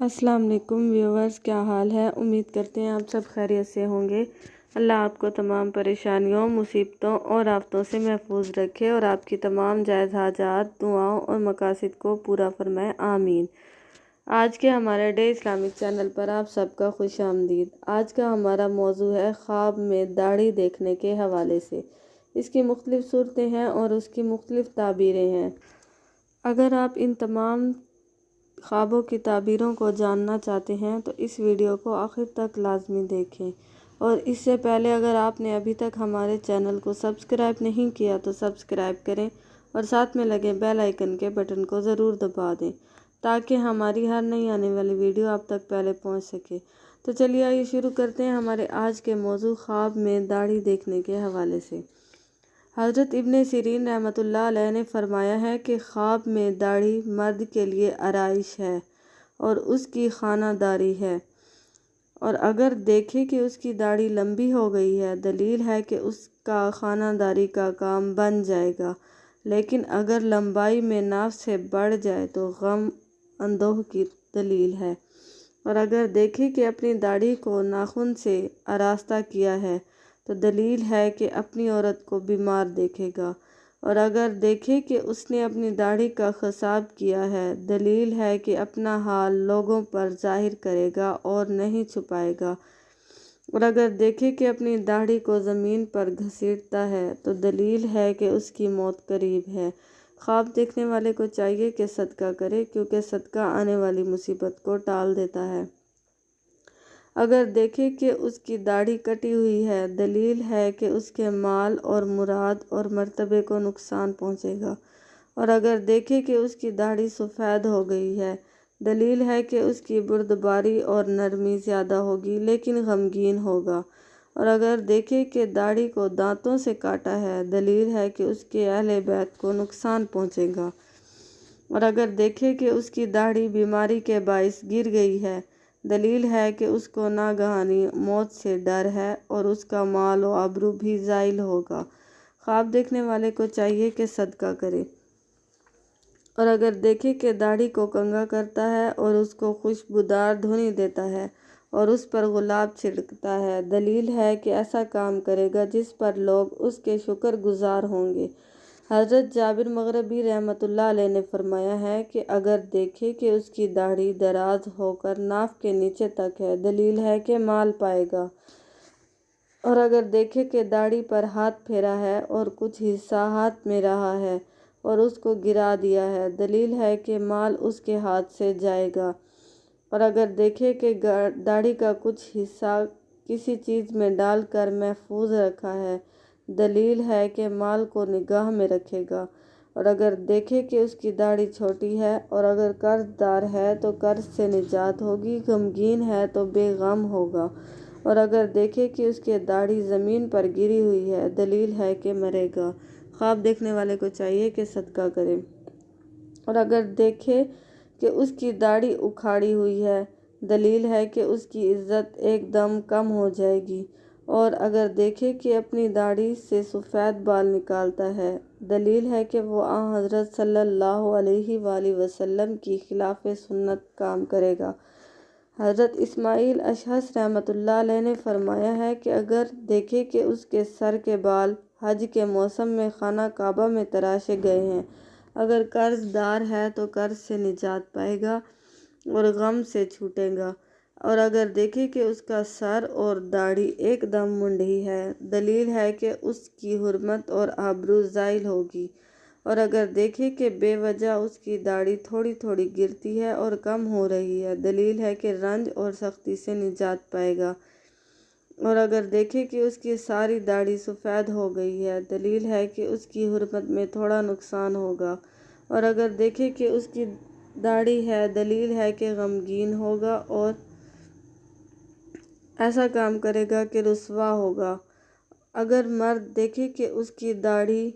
السلام علیکم ویورز، کیا حال ہے؟ امید کرتے ہیں آپ سب خیریت سے ہوں گے۔ اللہ آپ کو تمام پریشانیوں، مصیبتوں اور آفتوں سے محفوظ رکھے اور آپ کی تمام جائز حاجات، دعاؤں اور مقاصد کو پورا فرمائے، آمین۔ آج کے ہمارے ڈے اسلامک چینل پر آپ سب کا خوش آمدید۔ آج کا ہمارا موضوع ہے خواب میں داڑھی دیکھنے کے حوالے سے۔ اس کی مختلف صورتیں ہیں اور اس کی مختلف تعبیریں ہیں۔ اگر آپ ان تمام خوابوں کی تعبیروں کو جاننا چاہتے ہیں تو اس ویڈیو کو آخر تک لازمی دیکھیں، اور اس سے پہلے اگر آپ نے ابھی تک ہمارے چینل کو سبسکرائب نہیں کیا تو سبسکرائب کریں اور ساتھ میں لگے بیل آئیکن کے بٹن کو ضرور دبا دیں تاکہ ہماری ہر نئی آنے والی ویڈیو آپ تک پہلے پہنچ سکے۔ تو چلیے آئیے شروع کرتے ہیں ہمارے آج کے موضوع خواب میں داڑھی دیکھنے کے حوالے سے۔ حضرت ابن سیرین رحمۃ اللہ علیہ نے فرمایا ہے کہ خواب میں داڑھی مرد کے لیے آرائش ہے اور اس کی خانہ داری ہے، اور اگر دیکھے کہ اس کی داڑھی لمبی ہو گئی ہے، دلیل ہے کہ اس کا خانہ داری کا کام بن جائے گا، لیکن اگر لمبائی میں ناف سے بڑھ جائے تو غم اندوہ کی دلیل ہے، اور اگر دیکھے کہ اپنی داڑھی کو ناخن سے آراستہ کیا ہے تو دلیل ہے کہ اپنی عورت کو بیمار دیکھے گا، اور اگر دیکھے کہ اس نے اپنی داڑھی کا خصاب کیا ہے، دلیل ہے کہ اپنا حال لوگوں پر ظاہر کرے گا اور نہیں چھپائے گا، اور اگر دیکھے کہ اپنی داڑھی کو زمین پر گھسیٹتا ہے تو دلیل ہے کہ اس کی موت قریب ہے۔ خواب دیکھنے والے کو چاہیے کہ صدقہ کرے، کیونکہ صدقہ آنے والی مصیبت کو ٹال دیتا ہے۔ اگر دیکھے کہ اس کی داڑھی کٹی ہوئی ہے، دلیل ہے کہ اس کے مال اور مراد اور مرتبے کو نقصان پہنچے گا، اور اگر دیکھے کہ اس کی داڑھی سفید ہو گئی ہے، دلیل ہے کہ اس کی بردباری اور نرمی زیادہ ہوگی لیکن غمگین ہوگا، اور اگر دیکھے کہ داڑھی کو دانتوں سے کاٹا ہے، دلیل ہے کہ اس کے اہل بیت کو نقصان پہنچے گا، اور اگر دیکھے کہ اس کی داڑھی بیماری کے باعث گر گئی ہے، دلیل ہے کہ اس کو ناگہانی موت سے ڈر ہے اور اس کا مال و آبرو بھی زائل ہوگا۔ خواب دیکھنے والے کو چاہیے کہ صدقہ کرے، اور اگر دیکھے کہ داڑھی کو کنگھا کرتا ہے اور اس کو خوشبودار دھنی دیتا ہے اور اس پر گلاب چھڑکتا ہے، دلیل ہے کہ ایسا کام کرے گا جس پر لوگ اس کے شکر گزار ہوں گے۔ حضرت جابر مغربی رحمۃ اللہ علیہ نے فرمایا ہے کہ اگر دیکھے کہ اس کی داڑھی دراز ہو کر ناف کے نیچے تک ہے، دلیل ہے کہ مال پائے گا، اور اگر دیکھے کہ داڑھی پر ہاتھ پھیرا ہے اور کچھ حصہ ہاتھ میں رہا ہے اور اس کو گرا دیا ہے، دلیل ہے کہ مال اس کے ہاتھ سے جائے گا، اور اگر دیکھے کہ داڑھی کا کچھ حصہ کسی چیز میں ڈال کر محفوظ رکھا ہے، دلیل ہے کہ مال کو نگاہ میں رکھے گا، اور اگر دیکھے کہ اس کی داڑھی چھوٹی ہے اور اگر قرض دار ہے تو قرض سے نجات ہوگی، غمگین ہے تو بے غم ہوگا، اور اگر دیکھے کہ اس کی داڑھی زمین پر گری ہوئی ہے، دلیل ہے کہ مرے گا۔ خواب دیکھنے والے کو چاہیے کہ صدقہ کرے، اور اگر دیکھے کہ اس کی داڑھی اکھاڑی ہوئی ہے، دلیل ہے کہ اس کی عزت ایک دم کم ہو جائے گی، اور اگر دیکھے کہ اپنی داڑھی سے سفید بال نکالتا ہے، دلیل ہے کہ وہ حضرت صلی اللہ علیہ وآلہ وسلم کی خلاف سنت کام کرے گا۔ حضرت اسماعیل اشعث رحمۃ اللہ علیہ نے فرمایا ہے کہ اگر دیکھے کہ اس کے سر کے بال حج کے موسم میں خانہ کعبہ میں تراشے گئے ہیں، اگر قرض دار ہے تو قرض سے نجات پائے گا اور غم سے چھوٹے گا، اور اگر دیکھے کہ اس کا سر اور داڑھی ایک دم منڈھی ہے، دلیل ہے کہ اس کی حرمت اور آبرو زائل ہوگی، اور اگر دیکھے کہ بے وجہ اس کی داڑھی تھوڑی تھوڑی گرتی ہے اور کم ہو رہی ہے، دلیل ہے کہ رنج اور سختی سے نجات پائے گا، اور اگر دیکھے کہ اس کی ساری داڑھی سفید ہو گئی ہے، دلیل ہے کہ اس کی حرمت میں تھوڑا نقصان ہوگا، اور اگر دیکھے کہ اس کی داڑھی ہے، دلیل ہے کہ غمگین ہوگا اور ایسا کام کرے گا کہ رسوا ہوگا۔ اگر مرد دیکھے کہ اس کی داڑھی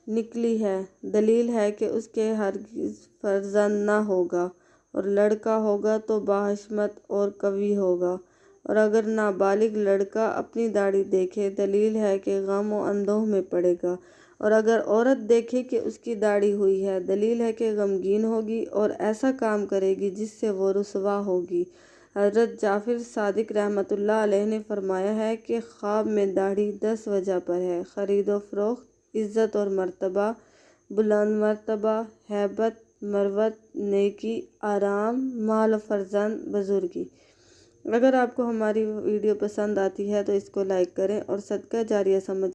نکلی ہے، دلیل ہے کہ اس کے ہرگز فرزند نہ ہوگا، اور لڑکا ہوگا تو باحشمت اور قوی ہوگا، اور اگر نابالغ لڑکا اپنی داڑھی دیکھے، دلیل ہے کہ غم و اندوہ میں پڑے گا، اور اگر عورت دیکھے کہ اس کی داڑھی ہوئی ہے، دلیل ہے کہ غمگین ہوگی اور ایسا کام کرے گی جس سے وہ رسوا ہوگی۔ حضرت جعفر صادق رحمۃ اللہ علیہ نے فرمایا ہے کہ خواب میں داڑھی 10 وجہ پر ہے: خرید و فروخت، عزت اور مرتبہ، بلند مرتبہ، ہیبت، مروت، نیکی، آرام، مال و فرزند، بزرگی۔ اگر آپ کو ہماری ویڈیو پسند آتی ہے تو اس کو لائک کریں اور صدقہ جاریہ سمجھ